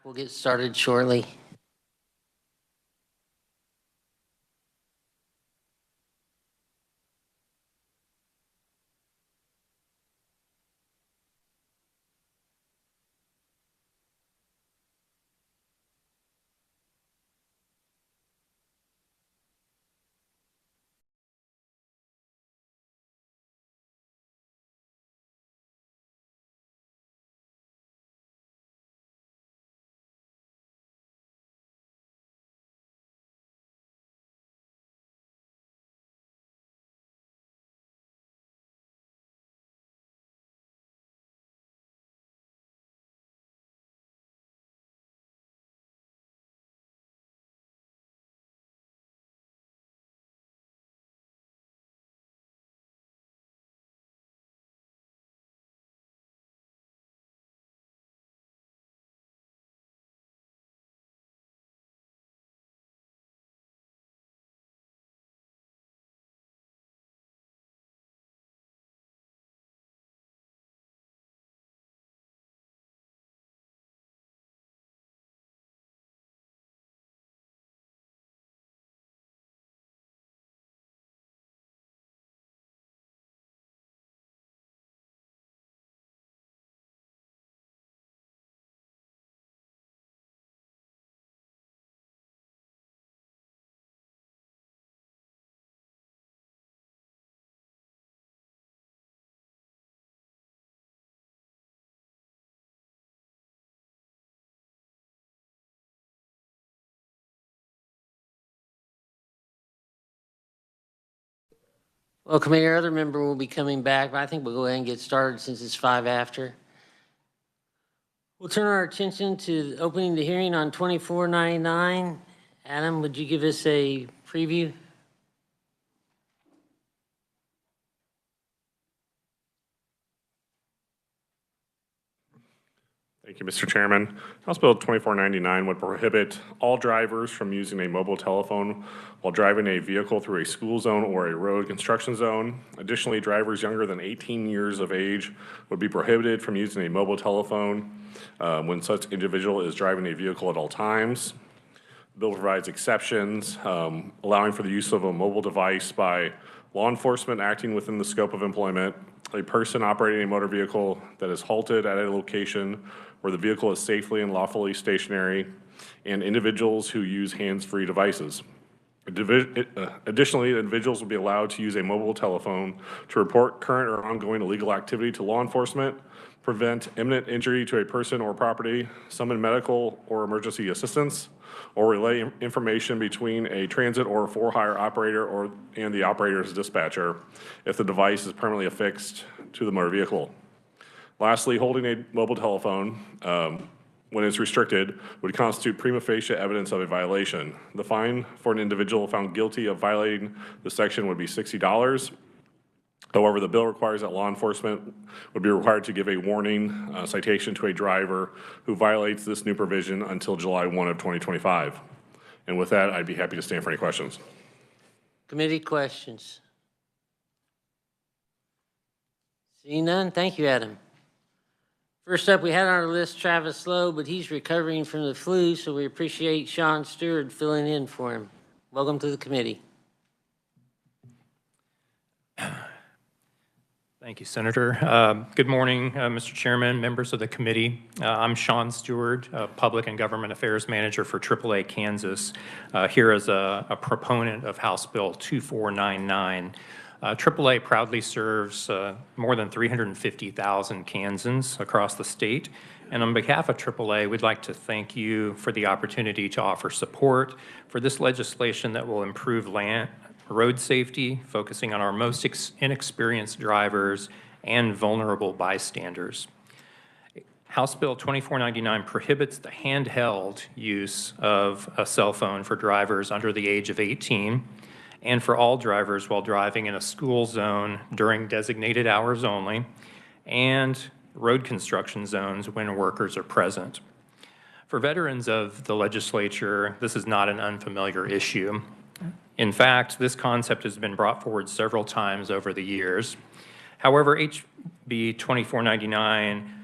We'll get started shortly. Well, Committee, our other member will be coming back, but I think we'll go ahead and get started since it's 5 after. We'll turn our attention to opening the hearing on 2499. Adam, would you give us a preview? Thank you, Mr. Chairman. House Bill 2499 would prohibit all drivers from using a mobile telephone while driving a vehicle through a school zone or a road construction zone. Additionally, drivers younger than 18 years of age would be prohibited from using a mobile telephone when such individual is driving a vehicle at all times. The bill provides exceptions, allowing for the use of a mobile device by law enforcement acting within the scope of employment, a person operating a motor vehicle that is halted at a location where the vehicle is safely and lawfully stationary, and individuals who use hands-free devices. Additionally, individuals will be allowed to use a mobile telephone to report current or ongoing illegal activity to law enforcement, prevent imminent injury to a person or property, summon medical or emergency assistance, or relay information between a transit or for-hire operator and the operator's dispatcher if the device is permanently affixed to the motor vehicle. Lastly, holding a mobile telephone when it's restricted would constitute prima facie evidence of a violation. The fine for an individual found guilty of violating the section would be $60. However, the bill requires that law enforcement would be required to give a warning citation to a driver who violates this new provision until July 1 of 2025. And with that, I'd be happy to stand for any questions. Committee questions? Seeing none, thank you, Adam. First up, we had on our list Travis Lowe, but he's recovering from the flu, so we appreciate Sean Stewart filling in for him. Welcome to the committee. Thank you, Senator. Good morning, Mr. Chairman, members of the committee. I'm Sean Stewart, Public and Government Affairs Manager for AAA Kansas, here as a proponent of House Bill 2499. AAA proudly serves more than 350,000 Kansans across the state. And on behalf of AAA, we'd like to thank you for the opportunity to offer support for this legislation that will improve road safety, focusing on our most inexperienced drivers and vulnerable bystanders. House Bill 2499 prohibits the handheld use of a cell phone for drivers under the age of 18 and for all drivers while driving in a school zone during designated hours only and road construction zones when workers are present. For veterans of the legislature, this is not an unfamiliar issue. In fact, this concept has been brought forward several times over the years. However, HB 2499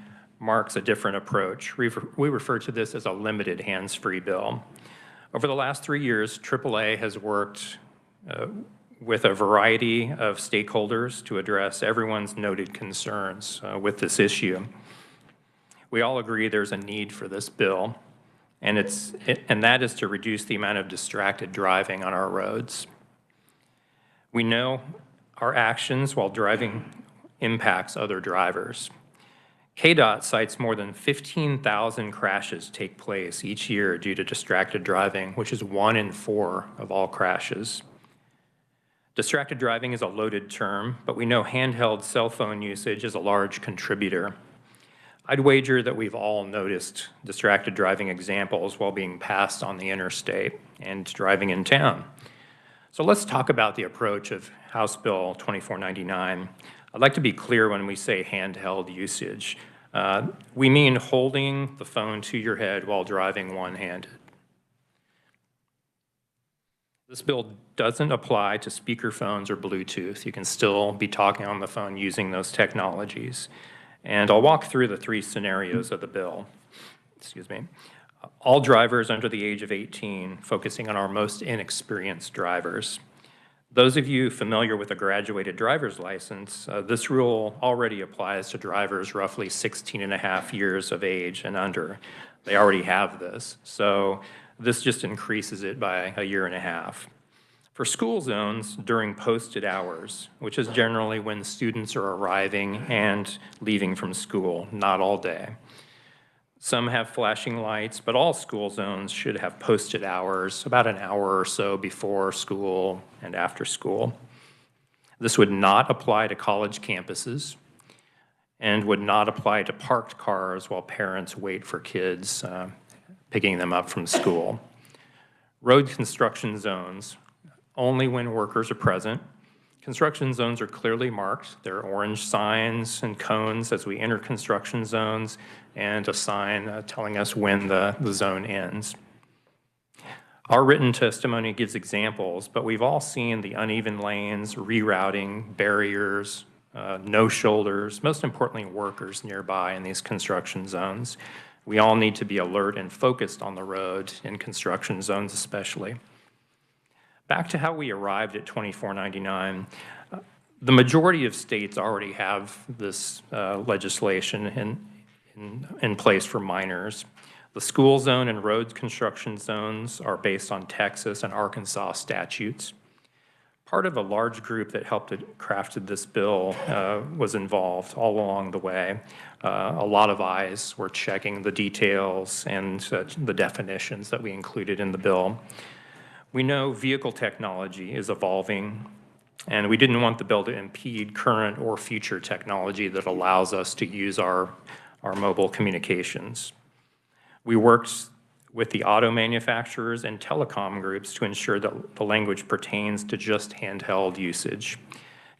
marks a different approach. We refer to this as a limited hands-free bill. Over the last 3 years, AAA has worked with a variety of stakeholders to address everyone's noted concerns with this issue. We all agree there's a need for this bill, and that is to reduce the amount of distracted driving on our roads. We know our actions while driving impacts other drivers. KDOT cites more than 15,000 crashes take place each year due to distracted driving, which is 1 in 4 of all crashes. Distracted driving is a loaded term, but we know handheld cell phone usage is a large contributor. I'd wager that we've all noticed distracted driving examples while being passed on the interstate and driving in town. So let's talk about the approach of House Bill 2499. I'd like to be clear when we say handheld usage. We mean holding the phone to your head while driving one-handed. This bill doesn't apply to speakerphones or Bluetooth. You can still be talking on the phone using those technologies. And I'll walk through the 3 scenarios of the bill. Excuse me. All drivers under the age of 18, focusing on our most inexperienced drivers. Those of you familiar with a graduated driver's license, this rule already applies to drivers roughly 16 and a half years of age and under. They already have this, so this just increases it by a year and a half. For school zones during posted hours, which is generally when students are arriving and leaving from school, not all day. Some have flashing lights, but all school zones should have posted hours, about an hour or so before school and after school. This would not apply to college campuses and would not apply to parked cars while parents wait for kids picking them up from school. Road construction zones, only when workers are present. Construction zones are clearly marked. There are orange signs and cones as we enter construction zones and a sign telling us when the zone ends. Our written testimony gives examples, but we've all seen the uneven lanes, rerouting, barriers, no shoulders, most importantly, workers nearby in these construction zones. We all need to be alert and focused on the road in construction zones especially. Back to how we arrived at 2499. The majority of states already have this legislation in place for minors. The school zone and road construction zones are based on Texas and Arkansas statutes. Part of a large group that helped crafted this bill was involved all along the way. A lot of eyes were checking the details and the definitions that we included in the bill. We know vehicle technology is evolving, and we didn't want the bill to impede current or future technology that allows us to use our mobile communications. We worked with the auto manufacturers and telecom groups to ensure that the language pertains to just handheld usage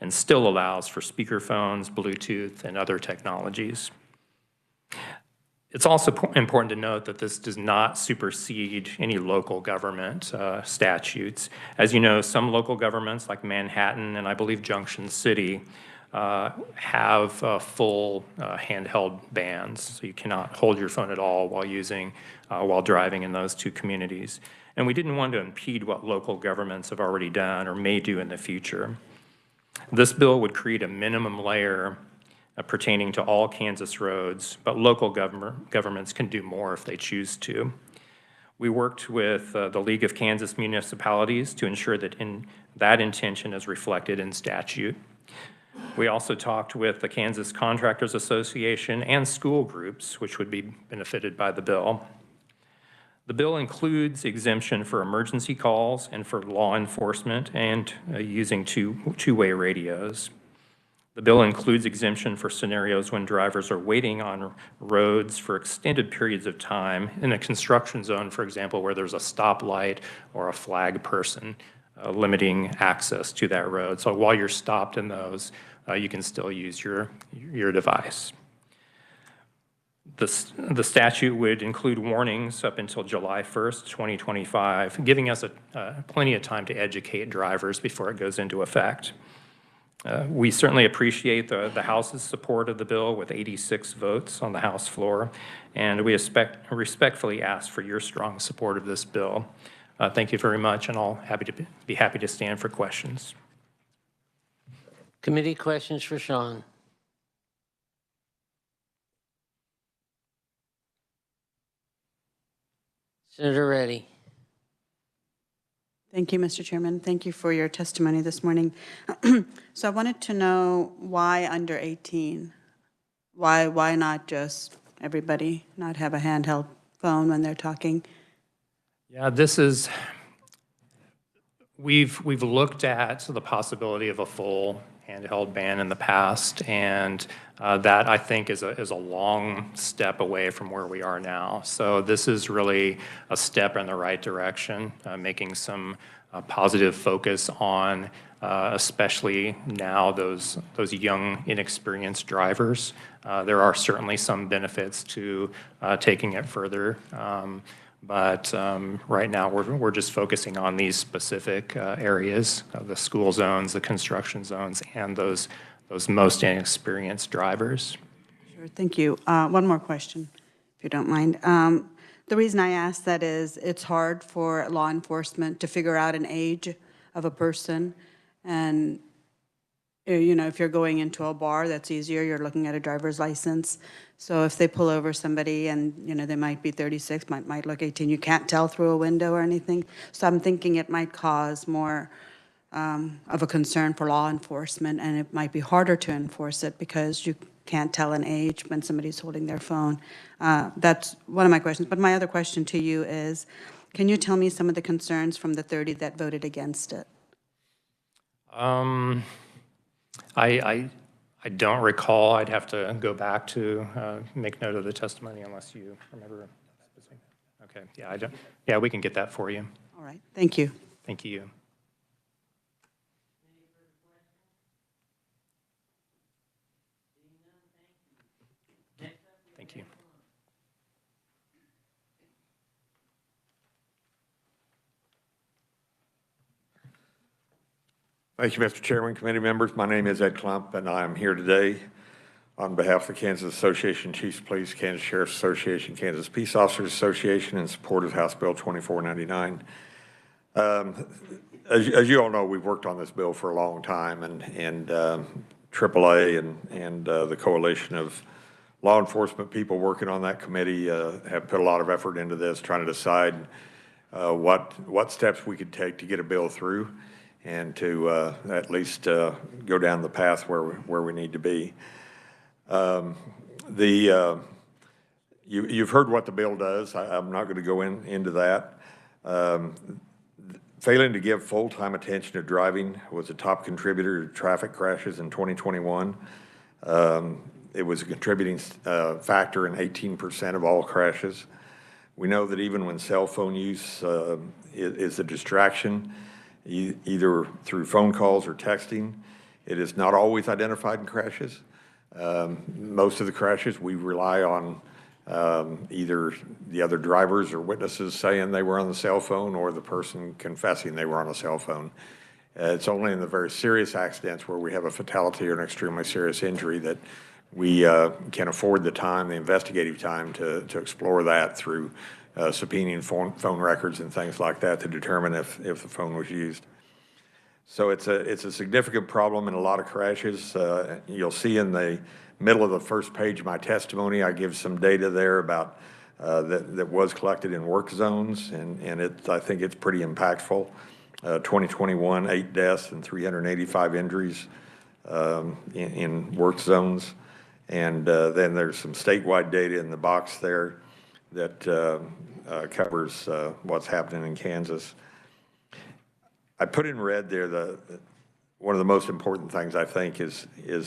and still allows for speakerphones, Bluetooth, and other technologies. It's also important to note that this does not supersede any local government statutes. As you know, some local governments like Manhattan and I believe Junction City have full handheld bans. So you cannot hold your phone at all while driving in those 2 communities. And we didn't want to impede what local governments have already done or may do in the future. This bill would create a minimum layer pertaining to all Kansas roads, but local governments can do more if they choose to. We worked with the League of Kansas Municipalities to ensure that that intention is reflected in statute. We also talked with the Kansas Contractors Association and school groups, which would be benefited by the bill. The bill includes exemption for emergency calls and for law enforcement and using two-way radios. The bill includes exemption for scenarios when drivers are waiting on roads for extended periods of time in a construction zone, for example, where there's a stoplight or a flag person limiting access to that road. So while you're stopped in those, you can still use your device. The statute would include warnings up until July 1st, 2025, giving us plenty of time to educate drivers before it goes into effect. We certainly appreciate the House's support of the bill with 86 votes on the House floor, and we respectfully ask for your strong support of this bill. Thank you very much, and I'll be happy to stand for questions. Committee questions for Sean. Senator Reddy. Thank you, Mr. Chairman. Thank you for your testimony this morning. So I wanted to know why under 18? Why not just everybody not have a handheld phone when they're talking? Yeah, we've looked at the possibility of a full handheld ban in the past, and that, I think, is a long step away from where we are now. So this is really a step in the right direction, making some positive focus on especially now those young, inexperienced drivers. There are certainly some benefits to taking it further. But right now, we're just focusing on these specific areas, the school zones, the construction zones, and those most inexperienced drivers. Sure, thank you. One more question, if you don't mind. The reason I ask that is it's hard for law enforcement to figure out an age of a person. And, you know, if you're going into a bar, that's easier. You're looking at a driver's license. So if they pull over somebody and, you know, they might be 36, might look 18, you can't tell through a window or anything. So I'm thinking it might cause more of a concern for law enforcement, and it might be harder to enforce it because you can't tell an age when somebody's holding their phone. That's one of my questions. But my other question to you is, can you tell me some of the concerns from the 30 that voted against it? I don't recall. I'd have to go back to make note of the testimony unless you remember. Okay, yeah, I don't. Yeah, we can get that for you. All right, thank you. Thank you. Thank you. Thank you, Mr. Chairman, committee members. My name is Ed Klump, and I'm here today on behalf of the Kansas Association of Chiefs of Police, Kansas Sheriff's Association, Kansas Peace Officers Association, in support of House Bill 2499. As you all know, we've worked on this bill for a long time, and AAA and the coalition of law enforcement people working on that committee have put a lot of effort into this, trying to decide what steps we could take to get a bill through and to at least go down the path where we need to be. You've heard what the bill does. I'm not going to go into that. Failing to give full-time attention to driving was a top contributor to traffic crashes in 2021. It was a contributing factor in 18% of all crashes. We know that even when cell phone use is a distraction, either through phone calls or texting, it is not always identified in crashes. Most of the crashes, we rely on either the other drivers or witnesses saying they were on the cell phone or the person confessing they were on a cell phone. It's only in the very serious accidents where we have a fatality or an extremely serious injury that we can afford the time, the investigative time to explore that through subpoenaing phone records and things like that to determine if the phone was used. So it's a significant problem in a lot of crashes. You'll see in the middle of the first page of my testimony, I give some data there about that was collected in work zones, and I think it's pretty impactful. 2021, 8 deaths and 385 injuries in work zones. And then there's some statewide data in the box there that covers what's happening in Kansas. I put in red there one of the most important things I think is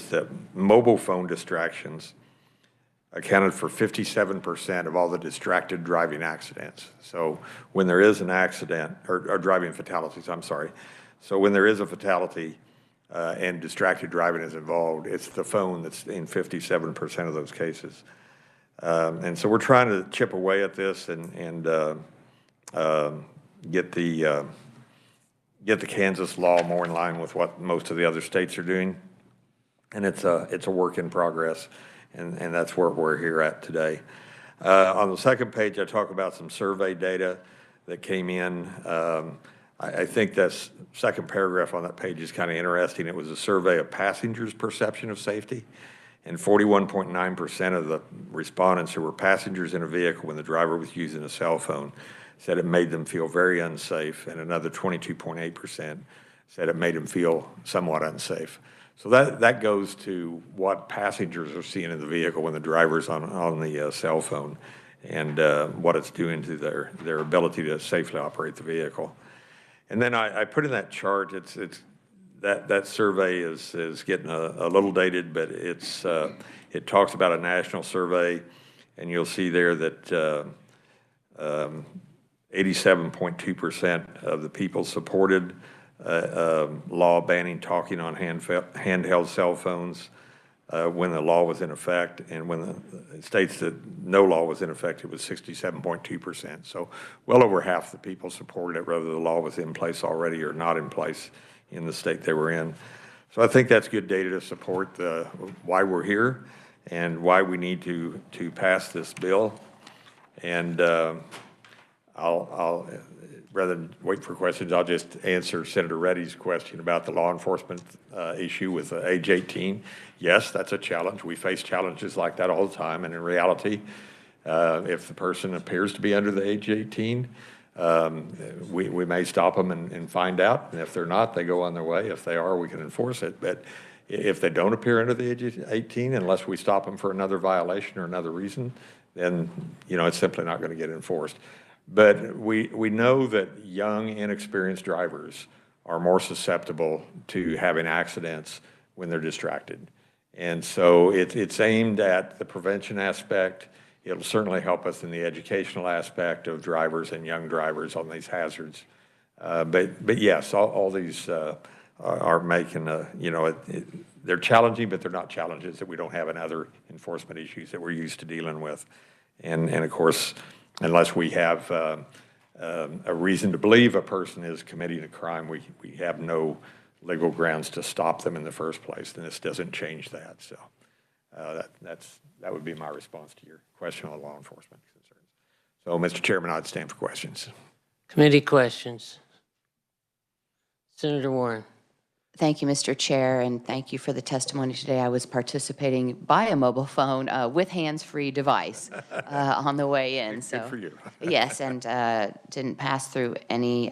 that mobile phone distractions accounted for 57% of all the distracted driving accidents. So when there is an accident, or driving fatalities, I'm sorry. So when there is a fatality and distracted driving is involved, it's the phone that's in 57% of those cases. And so we're trying to chip away at this and get get the Kansas law more in line with what most of the other states are doing. And it's a work in progress, and that's where we're here at today. On the second page, I talk about some survey data that came in. I think that second paragraph on that page is kind of interesting. It was a survey of passengers' perception of safety, and 41.9% of the respondents who were passengers in a vehicle when the driver was using a cell phone said it made them feel very unsafe, and another 22.8% said it made them feel somewhat unsafe. So that goes to what passengers are seeing in the vehicle when the driver's on the cell phone, and what it's doing to their ability to safely operate the vehicle. And then I put in that chart, that survey is getting a little dated, but it talks about a national survey, and you'll see there that 87.2% of the people supported law banning talking on handheld cell phones when the law was in effect, and when the states that no law was in effect, it was 67.2%. So well over half the people supported it, whether the law was in place already or not in place in the state they were in. So I think that's good data to support why we're here and why we need to pass this bill. And I'll rather than wait for questions, I'll just answer Senator Reddy's question about the law enforcement issue with age 18. Yes, that's a challenge. We face challenges like that all the time. And in reality, if the person appears to be under the age 18, we may stop them and find out. And if they're not, they go on their way. If they are, we can enforce it. But if they don't appear under the age of 18, unless we stop them for another violation or another reason, then, it's simply not going to get enforced. But we know that young, inexperienced drivers are more susceptible to having accidents when they're distracted. And so it's aimed at the prevention aspect. It'll certainly help us in the educational aspect of drivers and young drivers on these hazards. But yes, all these are making they're challenging, but they're not challenges that we don't have in other enforcement issues that we're used to dealing with. And of course, unless we have a reason to believe a person is committing a crime, we have no legal grounds to stop them in the first place, and this doesn't change that. So that would be my response to your question on law enforcement concerns. So, Mr. Chairman, I'd stand for questions. Committee questions. Senator Warren. Thank you, Mr. Chair, and thank you for the testimony today. I was participating by a mobile phone with hands-free device on the way in. Good for you. Yes, and didn't pass through any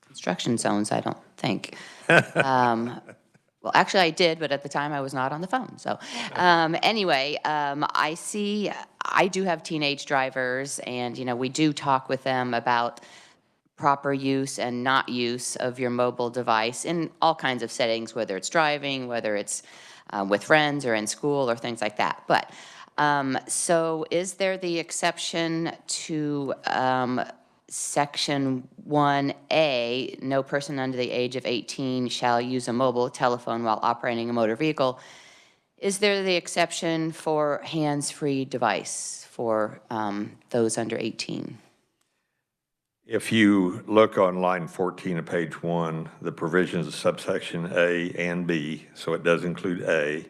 construction zones, I don't think. Well, actually, I did, but at the time I was not on the phone. So anyway, I do have teenage drivers, and, we do talk with them about proper use and not use of your mobile device in all kinds of settings, whether it's driving, whether it's with friends or in school or things like that. But so is there the exception to Section 1A, no person under the age of 18 shall use a mobile telephone while operating a motor vehicle? Is there the exception for hands-free device for those under 18? If you look on line 14 of page 1, the provisions of subsection A and B, so it does include A,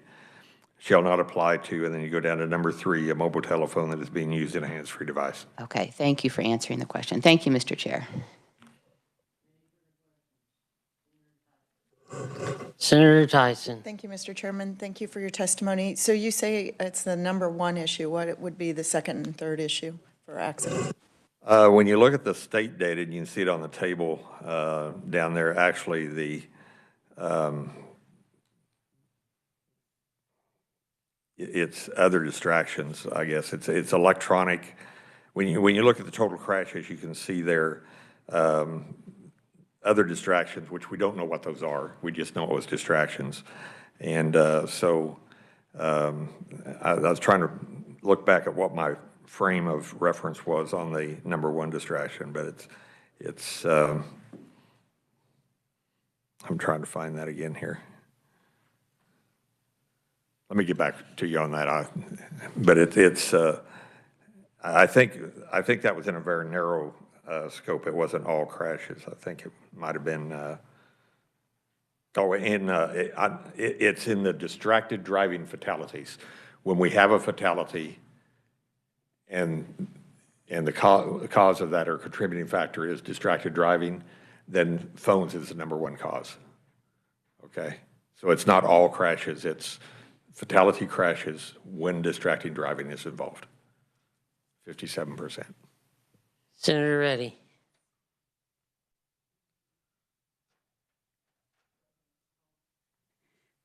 shall not apply to, and then you go down to number 3, a mobile telephone that is being used in a hands-free device. Okay, thank you for answering the question. Thank you, Mr. Chair. Senator Tyson. Thank you, Mr. Chairman. Thank you for your testimony. So you say it's the number 1 issue. What would be the second and third issue for accidents? When you look at the state data, and you can see it on the table down there, actually it's other distractions, I guess. It's electronic. When you look at the total crashes, you can see there other distractions, which we don't know what those are. We just know it was distractions. And so I was trying to look back at what my frame of reference was on the number 1 distraction, but it's I'm trying to find that again here. Let me get back to you on that. But I think that was in a very narrow scope. It wasn't all crashes. I think it might have been, it's in the distracted driving fatalities. When we have a fatality and the cause of that or contributing factor is distracted driving, then phones is the #1 cause. Okay? So it's not all crashes, it's fatality crashes when distracting driving is involved. 57%. Senator Reddy.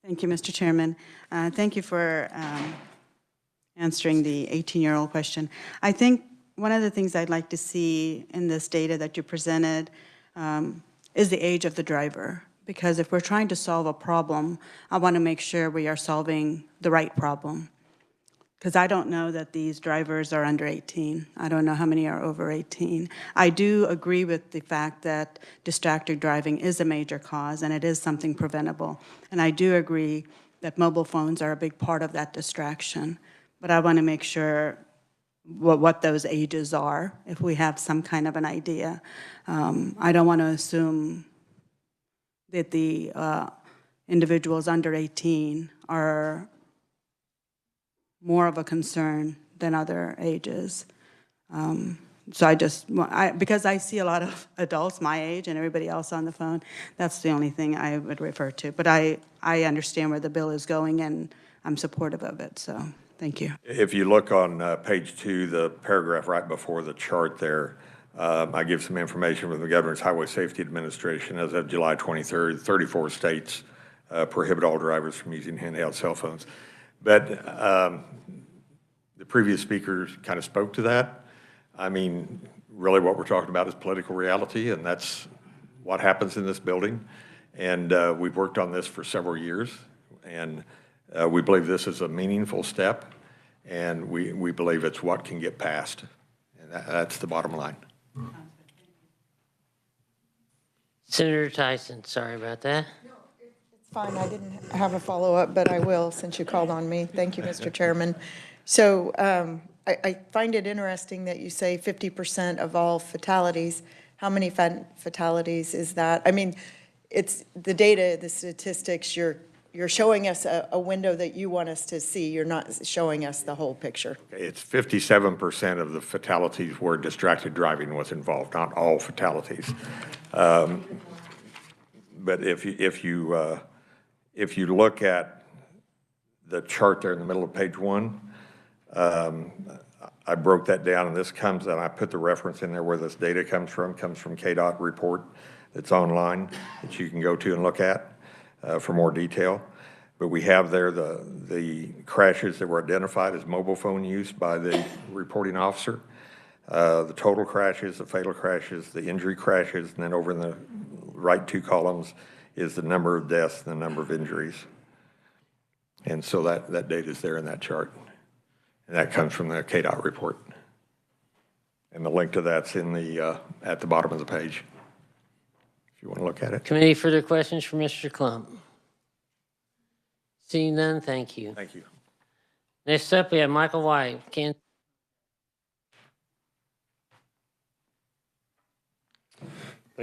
Thank you, Mr. Chairman. Thank you for answering the 18-year-old question. I think one of the things I'd like to see in this data that you presented is the age of the driver. Because if we're trying to solve a problem, I want to make sure we are solving the right problem. Because I don't know that these drivers are under 18. I don't know how many are over 18. I do agree with the fact that distracted driving is a major cause and it is something preventable. And I do agree that mobile phones are a big part of that distraction. But I want to make sure what those ages are, if we have some kind of an idea. I don't want to assume that the individuals under 18 are more of a concern than other ages. So because I see a lot of adults my age and everybody else on the phone, that's the only thing I would refer to. But I understand where the bill is going and I'm supportive of it, so thank you. If you look on page 2, the paragraph right before the chart there, I give some information from the Governor's Highway Safety Administration. As of July 23rd, 34 states prohibit all drivers from using handheld cell phones. But the previous speaker kind of spoke to that. I mean, really what we're talking about is political reality, and that's what happens in this building. And we've worked on this for several years, and we believe this is a meaningful step, and we believe it's what can get passed. And that's the bottom line. Senator Tyson, sorry about that. It's fine, I didn't have a follow-up, but I will since you called on me. Thank you, Mr. Chairman. So I find it interesting that you say 50% of all fatalities. How many fatalities is that? I mean, it's the data, the statistics, you're showing us a window that you want us to see. You're not showing us the whole picture. It's 57% of the fatalities where distracted driving was involved, not all fatalities. But if you look at the chart there in the middle of page 1, I broke that down, and this comes, and I put the reference in there where this data comes from ks.gov report that's online that you can go to and look at for more detail. But we have there the crashes that were identified as mobile phone use by the reporting officer, the total crashes, the fatal crashes, the injury crashes, and then over in the right 2 columns is the number of deaths and the number of injuries. And so that data is there in that chart. And that comes from the ks.gov report. And the link to that's in the at the bottom of the page, if you want to look at it. Committee, further questions for Mr. Klump? Seeing none, thank you. Thank you. Next up, we have Michael White. Thank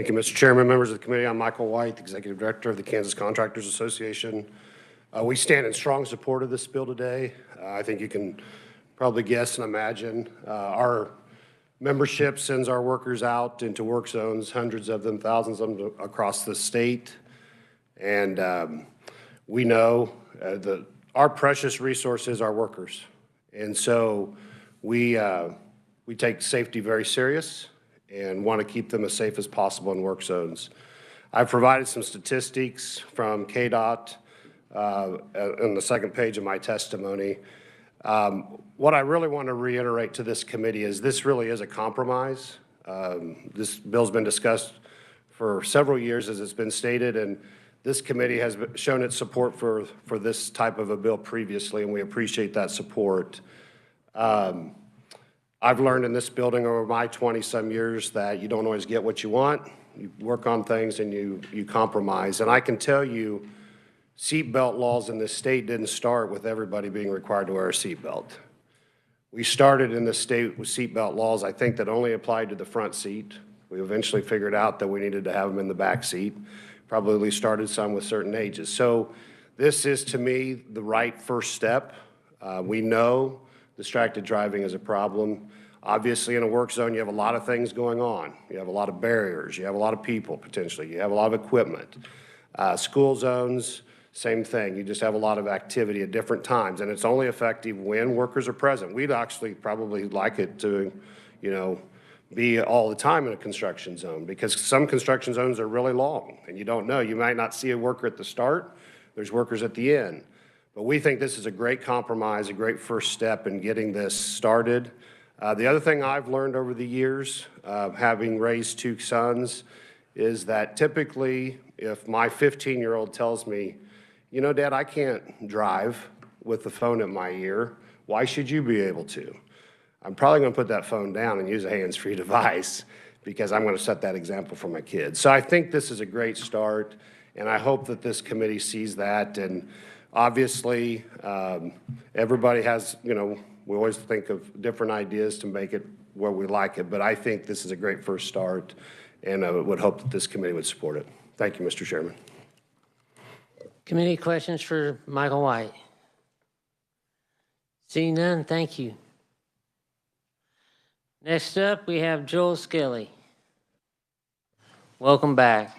you, Mr. Chairman, members of the committee. I'm Michael White, Executive Director of the Kansas Contractors Association. We stand in strong support of this bill today. I think you can probably guess and imagine. Our membership sends our workers out into work zones, hundreds of them, thousands of them across the state. And we know our precious resource is our workers. And so we take safety very serious and want to keep them as safe as possible in work zones. I've provided some statistics from KDOT on the second page of my testimony. What I really want to reiterate to this committee is this really is a compromise. This bill's been discussed for several years, as it's been stated, and this committee has shown its support for this type of a bill previously, and we appreciate that support. I've learned in this building over my 20-some years that you don't always get what you want. You work on things and you compromise. And I can tell you, seatbelt laws in this state didn't start with everybody being required to wear a seatbelt. We started in the state with seatbelt laws, I think that only applied to the front seat. We eventually figured out that we needed to have them in the back seat. Probably started some with certain ages. So this is, to me, the right first step. We know distracted driving is a problem. Obviously, in a work zone, you have a lot of things going on. You have a lot of barriers. You have a lot of people, potentially. You have a lot of equipment. School zones, same thing. You just have a lot of activity at different times, and it's only effective when workers are present. We'd actually probably like it to, be all the time in a construction zone, because some construction zones are really long, and you don't know. You might not see a worker at the start. There's workers at the end. But we think this is a great compromise, a great first step in getting this started. The other thing I've learned over the years, having raised 2 sons, is that typically if my 15-year-old tells me, Dad, I can't drive with the phone at my ear, why should you be able to? I'm probably going to put that phone down and use a hands-free device, because I'm going to set that example for my kids. So I think this is a great start, and I hope that this committee sees that. And obviously, everybody has, we always think of different ideas to make it where we like it, but I think this is a great first start, and I would hope that this committee would support it. Thank you, Mr. Chairman. Committee questions for Michael White? Seeing none, thank you. Next up, we have Joel Skelly. Welcome back.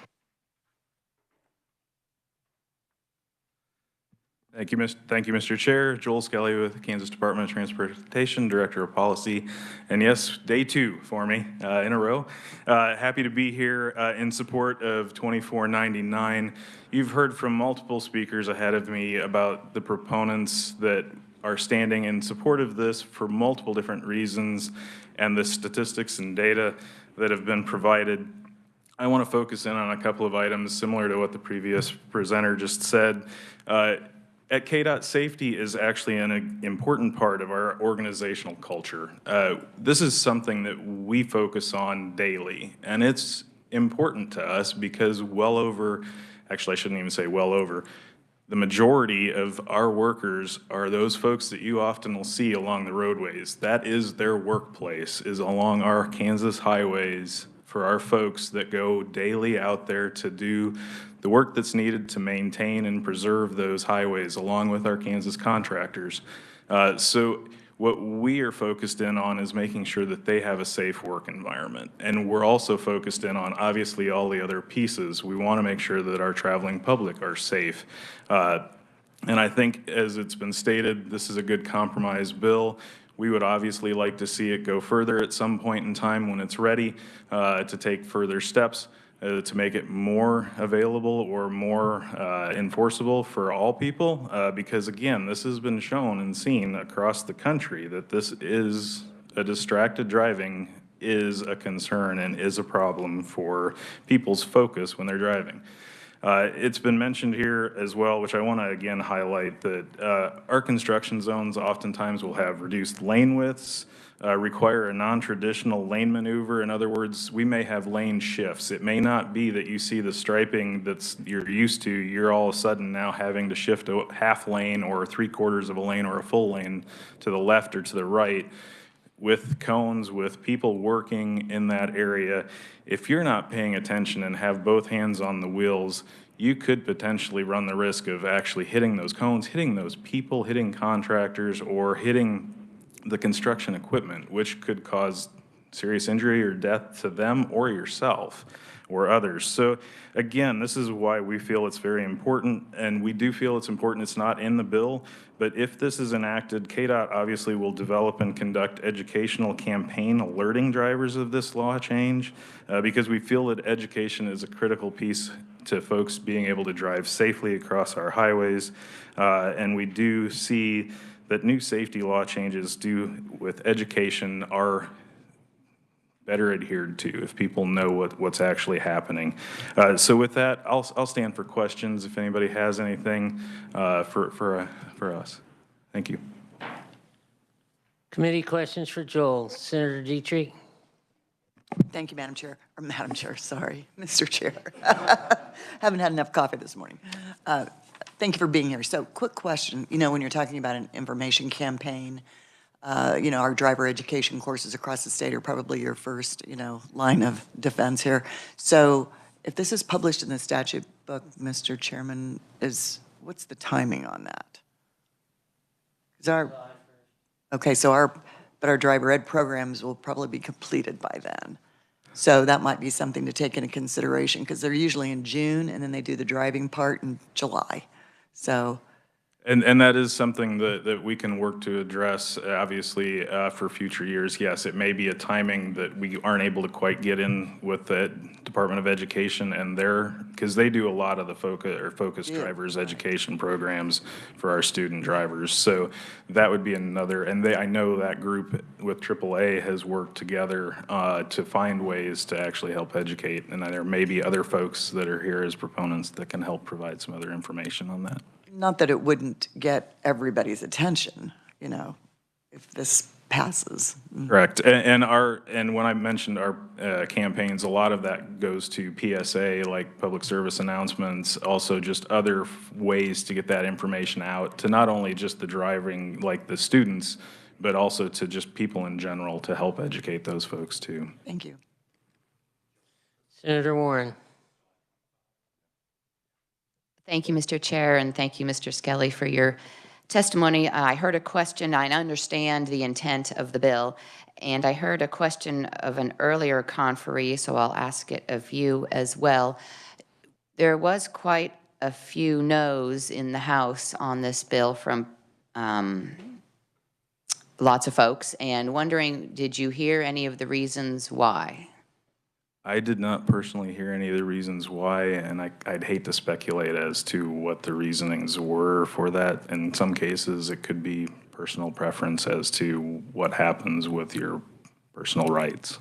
Thank you, Mr. Chair. Joel Skelly with Kansas Department of Transportation, Director of Policy. And yes, day 2 for me in a row. Happy to be here in support of 2499. You've heard from multiple speakers ahead of me about the proponents that are standing in support of this for multiple different reasons, and the statistics and data that have been provided. I want to focus in on a couple of items similar to what the previous presenter just said. At KDOT, safety is actually an important part of our organizational culture. This is something that we focus on daily, and it's important to us because actually I shouldn't even say well over, the majority of our workers are those folks that you often will see along the roadways. That is their workplace, is along our Kansas highways, for our folks that go daily out there to do the work that's needed to maintain and preserve those highways along with our Kansas contractors. So what we are focused in on is making sure that they have a safe work environment. And we're also focused in on obviously all the other pieces. We want to make sure that our traveling public are safe. And I think, as it's been stated, this is a good compromise bill. We would obviously like to see it go further at some point in time when it's ready to take further steps to make it more available or more enforceable for all people. Because again, this has been shown and seen across the country that this is distracted driving is a concern and is a problem for people's focus when they're driving. It's been mentioned here as well, which I want to again highlight, that our construction zones oftentimes will have reduced lane widths, require a non-traditional lane maneuver. In other words, we may have lane shifts. It may not be that you see the striping that's you're used to, you're all of a sudden now having to shift a half lane or 3/4 of a lane or a full lane to the left or to the right. With cones, with people working in that area, if you're not paying attention and have both hands on the wheels, you could potentially run the risk of actually hitting those cones, hitting those people, hitting contractors, or hitting the construction equipment, which could cause serious injury or death to them or yourself or others. So again, this is why we feel it's very important, and we do feel it's important. It's not in the bill, but if this is enacted, KDOT obviously will develop and conduct educational campaign alerting drivers of this law change, because we feel that education is a critical piece to folks being able to drive safely across our highways. And we do see that new safety law changes with education are better adhered to if people know what's actually happening. So with that, I'll stand for questions if anybody has anything for us. Thank you. Committee questions for Joel. Senator Dietrich. Thank you, Madam Chair, or Madam Chair, sorry, Mr. Chair. Haven't had enough coffee this morning. Thank you for being here. So quick question, when you're talking about an information campaign, our driver education courses across the state are probably your first, line of defense here. So if this is published in the statute book, Mr. Chairman, what's the timing on that? Okay, so our driver ed programs will probably be completed by then. So that might be something to take into consideration, because they're usually in June, and then they do the driving part in July. So. And that is something that we can work to address, obviously, for future years. Yes, it may be a timing that we aren't able to quite get in with the Department of Education and because they do a lot of the focus drivers education programs for our student drivers. So that would be another, and I know that group with AAA has worked together to find ways to actually help educate. And there may be other folks that are here as proponents that can help provide some other information on that. Not that it wouldn't get everybody's attention, if this passes. Correct. And when I mentioned our campaigns, a lot of that goes to PSA, like public service announcements, also just other ways to get that information out to not only just the driving, like the students, but also to just people in general to help educate those folks too. Thank you. Senator Warren. Thank you, Mr. Chair, and thank you, Mr. Skelly, for your testimony. I heard a question. I understand the intent of the bill, and I heard a question of an earlier conferee, so I'll ask it of you as well. There was quite a few no's in the House on this bill from lots of folks, and wondering, did you hear any of the reasons why? I did not personally hear any of the reasons why, and I'd hate to speculate as to what the reasonings were for that. In some cases, it could be personal preference as to what happens with your personal rights.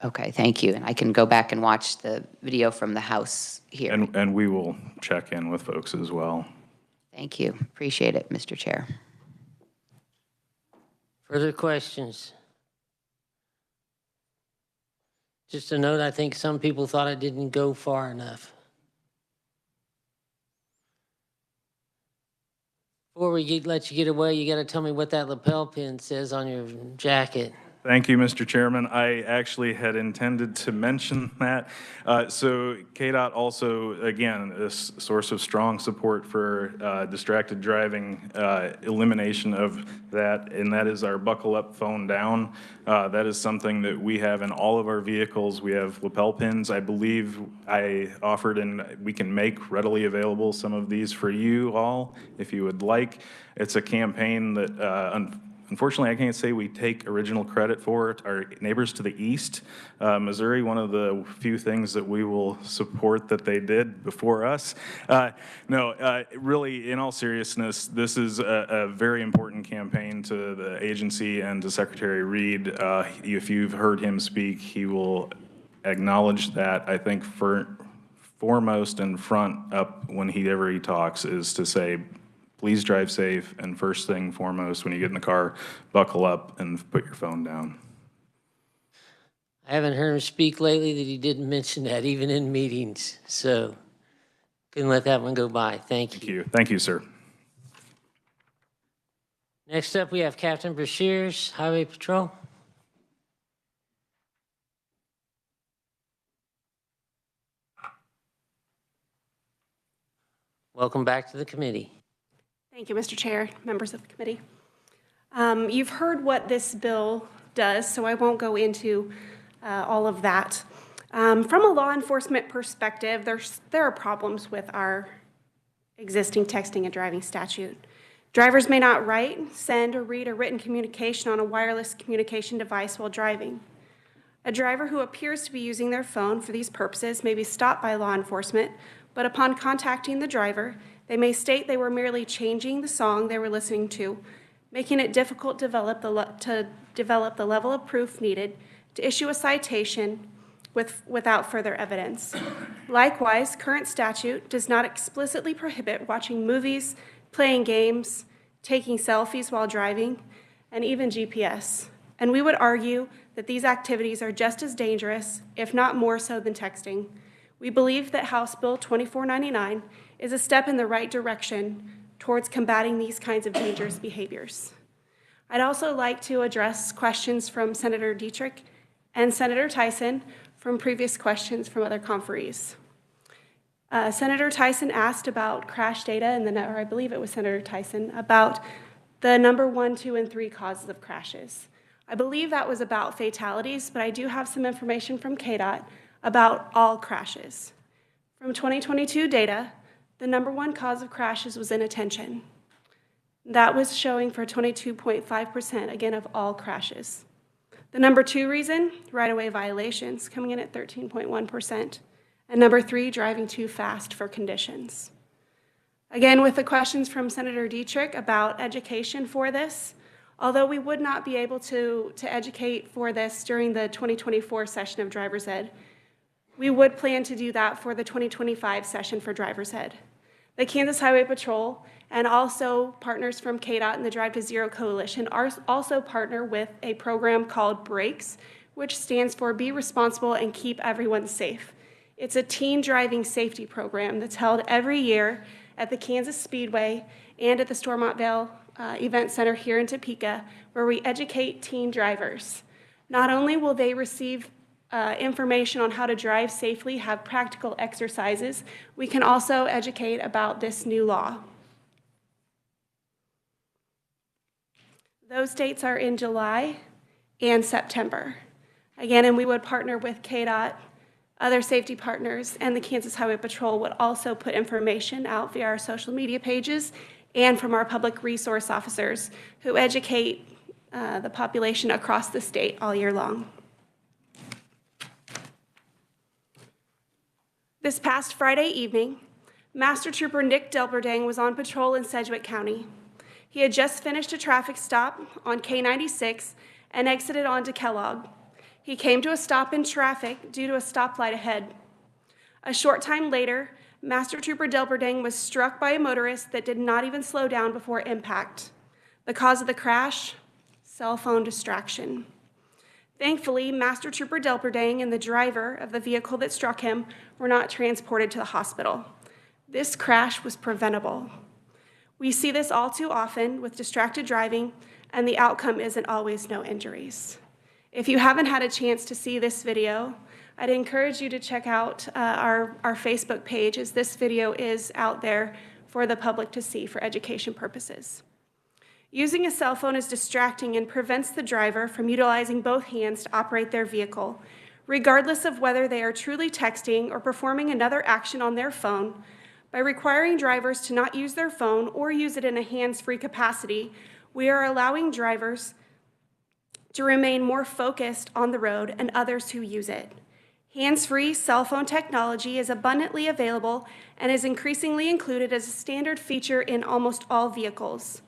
Okay, thank you. And I can go back and watch the video from the House here. And we will check in with folks as well. Thank you. Appreciate it, Mr. Chair. Further questions? Just a note, I think some people thought it didn't go far enough. Before we let you get away, you got to tell me what that lapel pin says on your jacket. Thank you, Mr. Chairman. I actually had intended to mention that. So KDOT also, again, a source of strong support for distracted driving, elimination of that, and that is our buckle up, phone down. That is something that we have in all of our vehicles. We have lapel pins. I believe I offered, and we can make readily available some of these for you all if you would like. It's a campaign that unfortunately, I can't say we take original credit for it. Our neighbors to the east, Missouri, one of the few things that we will support that they did before us. Really, in all seriousness, this is a very important campaign to the agency and to Secretary Reed. If you've heard him speak, he will acknowledge that. I think foremost and front up whenever he talks is to say, please drive safe, and first thing foremost, when you get in the car, buckle up and put your phone down. I haven't heard him speak lately that he didn't mention that, even in meetings, so couldn't let that one go by. Thank you. Thank you. Thank you, sir. Next up, we have Captain Brashears, Highway Patrol. Welcome back to the committee. Thank you, Mr. Chair, members of the committee. You've heard what this bill does, so I won't go into all of that. From a law enforcement perspective, there are problems with our existing texting and driving statute. Drivers may not write, send, or read a written communication on a wireless communication device while driving. A driver who appears to be using their phone for these purposes may be stopped by law enforcement, but upon contacting the driver, they may state they were merely changing the song they were listening to, making it difficult to develop the level of proof needed to issue a citation without further evidence. Likewise, current statute does not explicitly prohibit watching movies, playing games, taking selfies while driving, and even GPS. And we would argue that these activities are just as dangerous, if not more so, than texting. We believe that House Bill 2499 is a step in the right direction towards combating these kinds of dangerous behaviors. I'd also like to address questions from Senator Dietrich and Senator Tyson from previous questions from other conferees. Senator Tyson asked about crash data, and then, or I believe it was Senator Tyson, about the number 1, 2, and 3 causes of crashes. I believe that was about fatalities, but I do have some information from KDOT about all crashes. From 2022 data, the number 1 cause of crashes was inattention. That was showing for 22.5%, again, of all crashes. The number 2 reason, right-of-way violations, coming in at 13.1%. And number 3, driving too fast for conditions. Again, with the questions from Senator Dietrich about education for this, although we would not be able to educate for this during the 2024 session of Driver's Ed, we would plan to do that for the 2025 session for Driver's Ed. The Kansas Highway Patrol and also partners from KDOT and the Drive to Zero Coalition also partner with a program called BRAKES, which stands for Be Responsible and Keep Everyone Safe. It's a teen driving safety program that's held every year at the Kansas Speedway and at the Stormontvale Event Center here in Topeka, where we educate teen drivers. Not only will they receive information on how to drive safely, have practical exercises, we can also educate about this new law. Those dates are in July and September. Again, and we would partner with KDOT, other safety partners, and the Kansas Highway Patrol would also put information out via our social media pages and from our public resource officers who educate the population across the state all year long. This past Friday evening, Master Trooper Nick Delberdang was on patrol in Sedgwick County. He had just finished a traffic stop on K96 and exited onto Kellogg. He came to a stop in traffic due to a stoplight ahead. A short time later, Master Trooper Delberdang was struck by a motorist that did not even slow down before impact. The cause of the crash? Cell phone distraction. Thankfully, Master Trooper Delberdang and the driver of the vehicle that struck him were not transported to the hospital. This crash was preventable. We see this all too often with distracted driving, and the outcome isn't always no injuries. If you haven't had a chance to see this video, I'd encourage you to check out our Facebook page, as this video is out there for the public to see for education purposes. Using a cell phone is distracting and prevents the driver from utilizing both hands to operate their vehicle, regardless of whether they are truly texting or performing another action on their phone. By requiring drivers to not use their phone or use it in a hands-free capacity, we are allowing drivers to remain more focused on the road and others who use it. Hands-free cell phone technology is abundantly available and is increasingly included as a standard feature in almost all vehicles.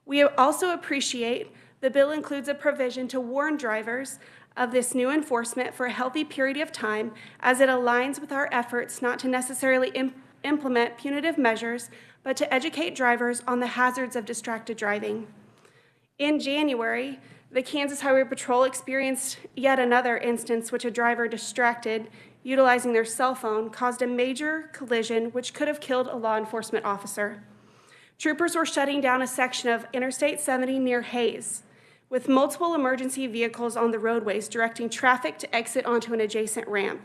We also appreciate the bill includes a provision to warn drivers of this new enforcement for a healthy period of time, as it aligns with our efforts not to necessarily implement punitive measures, but to educate drivers on the hazards of distracted driving. In January, the Kansas Highway Patrol experienced yet another instance which a driver distracted, utilizing their cell phone, caused a major collision which could have killed a law enforcement officer. Troopers were shutting down a section of Interstate 70 near Hayes, with multiple emergency vehicles on the roadways directing traffic to exit onto an adjacent ramp.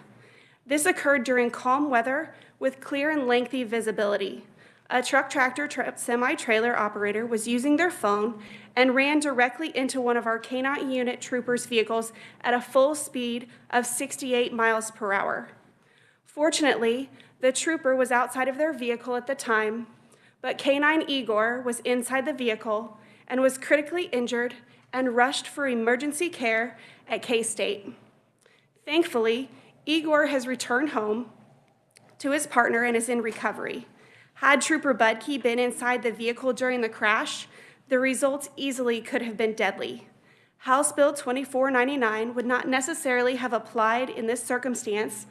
This occurred during calm weather with clear and lengthy visibility. A truck-tractor semi-trailer operator was using their phone and ran directly into one of our K-9 unit troopers' vehicles at a full speed of 68 miles per hour. Fortunately, the trooper was outside of their vehicle at the time, but K-9 Igor was inside the vehicle and was critically injured and rushed for emergency care at K-State. Thankfully, Igor has returned home to his partner and is in recovery. Had Trooper Budke been inside the vehicle during the crash, the results easily could have been deadly. House Bill 2499 would not necessarily have applied in this circumstance,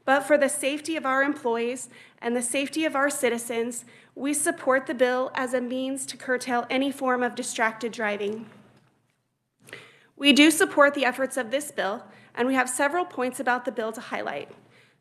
but for the safety of our employees and the safety of our citizens, we support the bill as a means to curtail any form of distracted driving. We do support the efforts of this bill, and we have several points about the bill to highlight.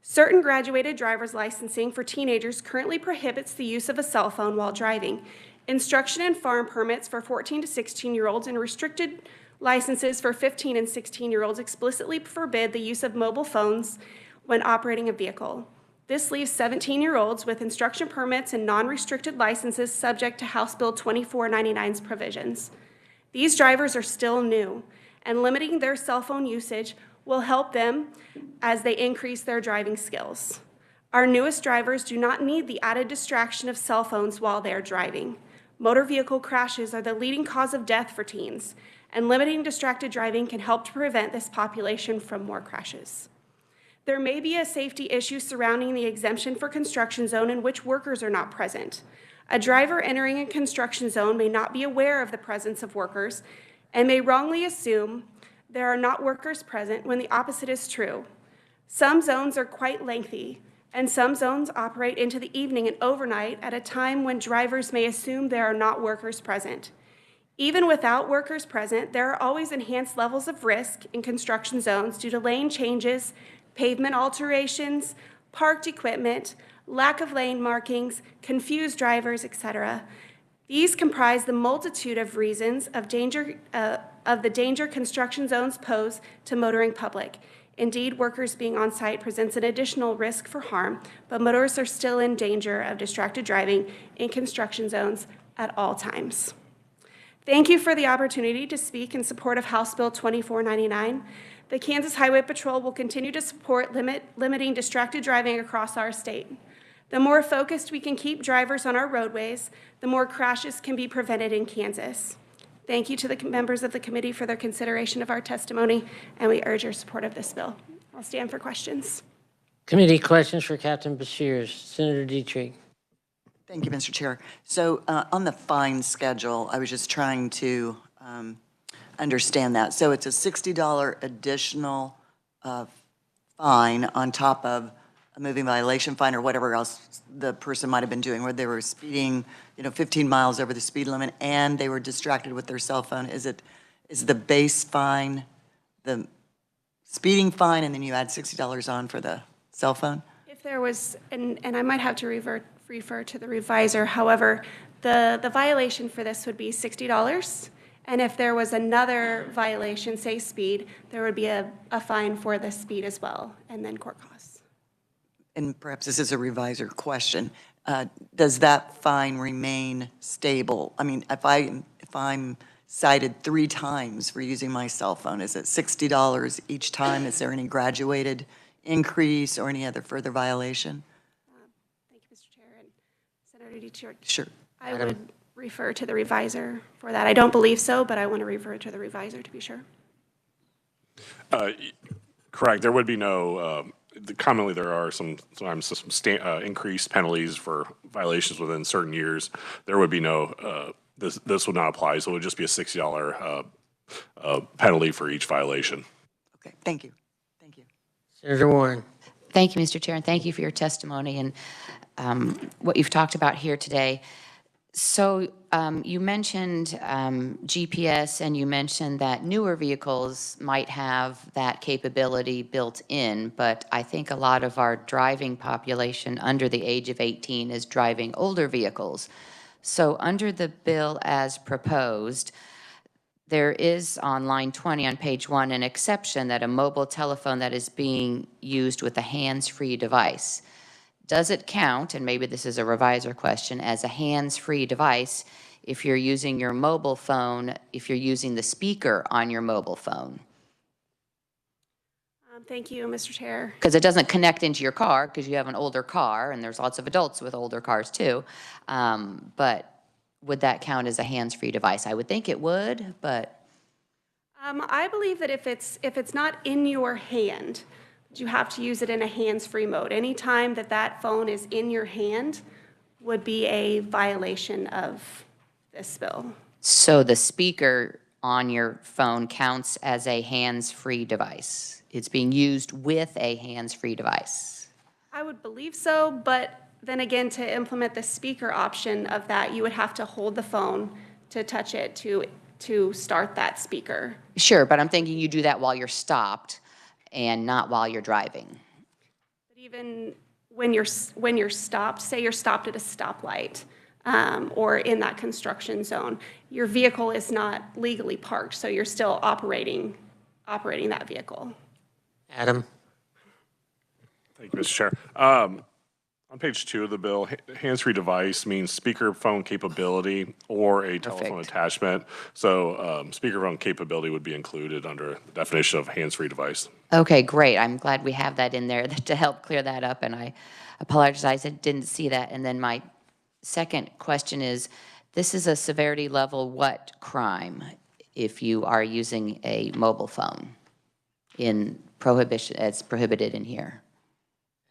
Certain graduated driver's licensing for teenagers currently prohibits the use of a cell phone while driving. instruction and farm permits for 14 to 16-year-olds, and restricted licenses for 15 and 16-year-olds explicitly forbid the use of mobile phones when operating a vehicle. This leaves 17-year-olds with instruction permits and non-restricted licenses subject to House Bill 2499's provisions. These drivers are still new, and limiting their cell phone usage will help them as they increase their driving skills. Our newest drivers do not need the added distraction of cell phones while they are driving. Motor vehicle crashes are the leading cause of death for teens, and limiting distracted driving can help to prevent this population from more crashes. There may be a safety issue surrounding the exemption for construction zone in which workers are not present. A driver entering a construction zone may not be aware of the presence of workers and may wrongly assume there are not workers present when the opposite is true. Some zones are quite lengthy, and some zones operate into the evening and overnight at a time when drivers may assume there are not workers present. Even without workers present, there are always enhanced levels of risk in construction zones due to lane changes, pavement alterations, parked equipment, lack of lane markings, confused drivers, etc. These comprise the multitude of reasons of the danger construction zones pose to motoring public. Indeed, workers being on site presents an additional risk for harm, but motorists are still in danger of distracted driving in construction zones at all times. Thank you for the opportunity to speak in support of House Bill 2499. The Kansas Highway Patrol will continue to support limiting distracted driving across our state. The more focused we can keep drivers on our roadways, the more crashes can be prevented in Kansas. Thank you to the members of the committee for their consideration of our testimony, and we urge your support of this bill. I'll stand for questions. Committee questions for Captain Bashir. Senator Dietrich. Thank you, Mr. Chair. So on the fine schedule, I was just trying to understand that. So it's a $60 additional fine on top of a moving violation fine or whatever else the person might have been doing, where they were speeding, 15 miles over the speed limit and they were distracted with their cell phone. Is the base fine the speeding fine and then you add $60 on for the cell phone? If there was, and I might have to refer to the reviser, however, the violation for this would be $60. And if there was another violation, say speed, there would be a fine for the speed as well, and then court costs. And perhaps this is a reviser question. Does that fine remain stable? I mean, if I'm cited 3 times for using my cell phone, is it $60 each time? Is there any graduated increase or any other further violation? Thank you, Mr. Chair. And Senator Dietrich. Sure. I would refer to the reviser for that. I don't believe so, but I want to refer to the reviser to be sure. Correct. There would be no, commonly there are sometimes some increased penalties for violations within certain years. There would be no, this would not apply, so it would just be a $60 penalty for each violation. Okay, thank you. Thank you. Senator Warren. Thank you, Mr. Chair, and thank you for your testimony and what you've talked about here today. So you mentioned GPS, and you mentioned that newer vehicles might have that capability built in, but I think a lot of our driving population under the age of 18 is driving older vehicles. So under the bill as proposed, there is on line 20 on page 1 an exception that a mobile telephone that is being used with a hands-free device. Does it count, and maybe this is a reviser question, as a hands-free device if you're using your mobile phone, if you're using the speaker on your mobile phone? Thank you, Mr. Chair. Because it doesn't connect into your car because you have an older car, and there's lots of adults with older cars too. But would that count as a hands-free device? I would think it would, but. I believe that if it's not in your hand, you have to use it in a hands-free mode. Anytime that phone is in your hand would be a violation of this bill. So the speaker on your phone counts as a hands-free device. It's being used with a hands-free device. I would believe so, but then again, to implement the speaker option of that, you would have to hold the phone to touch it to start that speaker. Sure, but I'm thinking you do that while you're stopped and not while you're driving. But even when you're stopped, say you're stopped at a stoplight, or in that construction zone. Your vehicle is not legally parked, so you're still operating that vehicle. Adam? Thank you, Mr. Chair. On page 2 of the bill, hands-free device means speakerphone capability or a telephone Perfect. attachment. So speakerphone capability would be included under the definition of hands-free device. Okay, great. I'm glad we have that in there to help clear that up, and I apologize, I didn't see that. And then my second question is, this is a severity level what crime if you are using a mobile phone in prohibition, it's prohibited in here?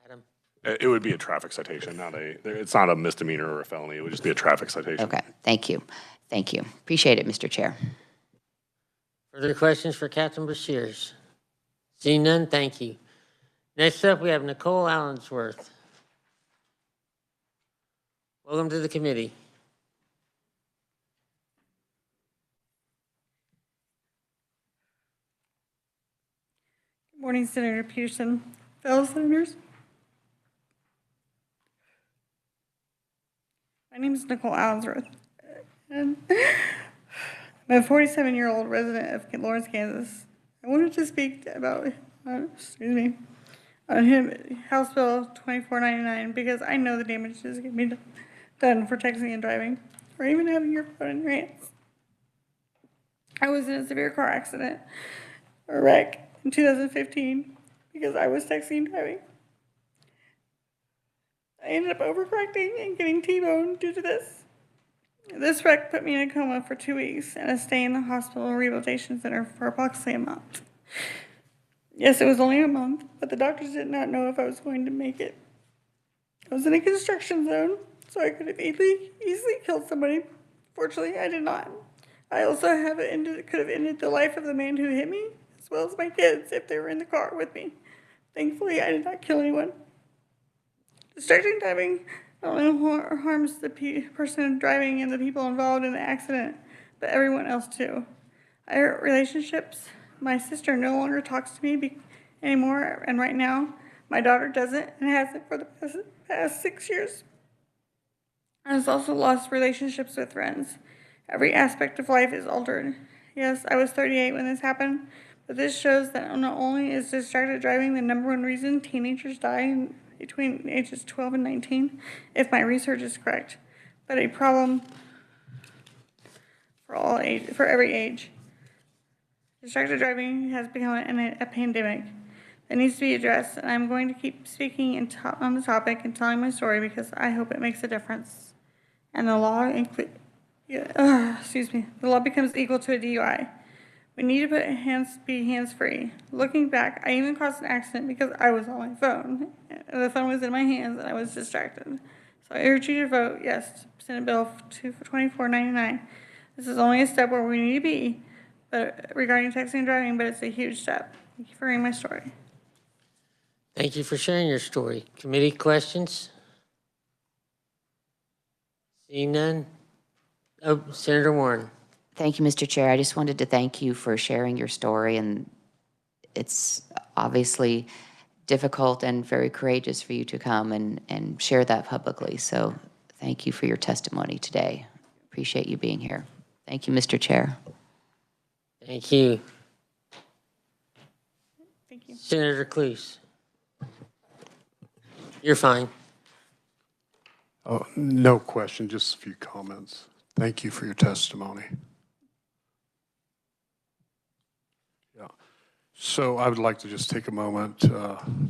Adam? It would be a traffic citation, it's not a misdemeanor or a felony. It would just be a traffic citation. Okay, thank you. Thank you. Appreciate it, Mr. Chair. Further questions for Captain Brashears? Seeing none, thank you. Next up, we have Nicole Allensworth. Welcome to the committee. Good morning, Senator Peterson, fellow senators. My name is Nicole Allensworth, and I'm a 47-year-old resident of Lawrence, Kansas. I wanted to speak about, on House Bill 2499 because I know the damages can be done for texting and driving, or even having your phone in your hands. I was in a severe car accident or wreck in 2015 because I was texting and driving. I ended up overcorrecting and getting T-boned due to this. This wreck put me in a coma for 2 weeks and a stay in the hospital rehabilitation center for approximately a month. Yes, it was only a month, but the doctors did not know if I was going to make it. I was in a construction zone, so I could have easily killed somebody. Fortunately, I did not. I also could have ended the life of the man who hit me, as well as my kids if they were in the car with me. Thankfully, I did not kill anyone. Distracting driving not only harms the person driving and the people involved in the accident, but everyone else too. I hurt relationships. My sister no longer talks to me anymore, and right now, my daughter doesn't and hasn't for the past 6 years. I have also lost relationships with friends. Every aspect of life is altered. Yes, I was 38 when this happened, but this shows that not only is distracted driving the #1 reason teenagers die between ages 12 and 19, if my research is correct, but a problem for every age. Distracted driving has become a pandemic that needs to be addressed, and I'm going to keep speaking on the topic and telling my story because I hope it makes a difference. And the law the law becomes equal to a DUI. We need to be hands-free. Looking back, I even caused an accident because I was on my phone. The phone was in my hands and I was distracted. So I urge you to vote yes to Senate Bill 2499. This is only a step where we need to be regarding texting and driving, but it's a huge step. Thank you for hearing my story. Thank you for sharing your story. Committee questions? Seeing none? Oh, Senator Warren. Thank you, Mr. Chair. I just wanted to thank you for sharing your story, and it's obviously difficult and very courageous for you to come and share that publicly. So thank you for your testimony today. Appreciate you being here. Thank you, Mr. Chair. Thank you. Thank you. Senator Cluse. You're fine. Oh, no question, just a few comments. Thank you for your testimony. Yeah. So I would like to just take a moment,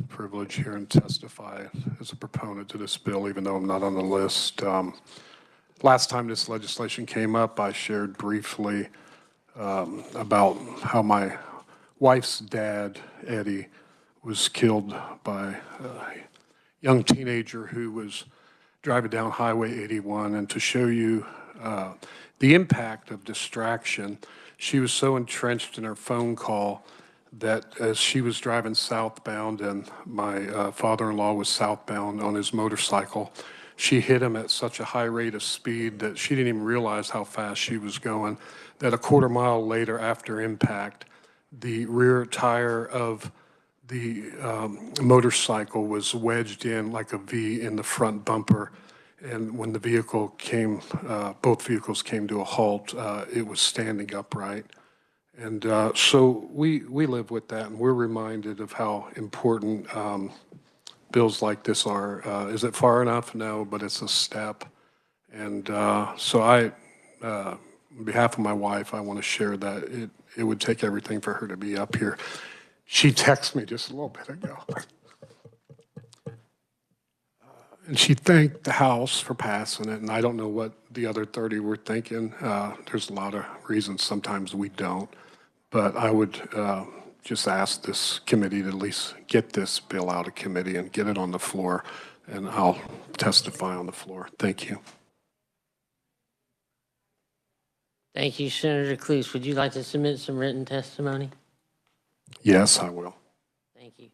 privilege here, and testify as a proponent to this bill, even though I'm not on the list. Last time this legislation came up, I shared briefly about how my wife's dad, Eddie, was killed by a young teenager who was driving down Highway 81. And to show you the impact of distraction, she was so entrenched in her phone call that as she was driving southbound and my father-in-law was southbound on his motorcycle, she hit him at such a high rate of speed that she didn't even realize how fast she was going, that a quarter mile later after impact, the rear tire of the motorcycle was wedged in like a V in the front bumper, And when the vehicle came, both vehicles came to a halt, it was standing upright. And so we live with that, and we're reminded of how important bills like this are. Is it far enough? No, but it's a step. And so on behalf of my wife, I want to share that it would take everything for her to be up here. She texted me just a little bit ago. And she thanked the House for passing it, and I don't know what the other 30 were thinking. There's a lot of reasons sometimes we don't. But I would just ask this committee to at least get this bill out of committee and get it on the floor, and I'll testify on the floor. Thank you. Thank you, Senator Cluse. Would you like to submit some written testimony? Yes, I will. Thank you.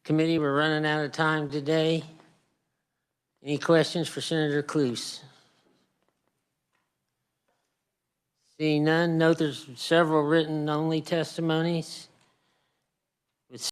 Committee, we're running out of time today. Any questions for Senator Cluse? Seeing none, note there's several written-only testimonies.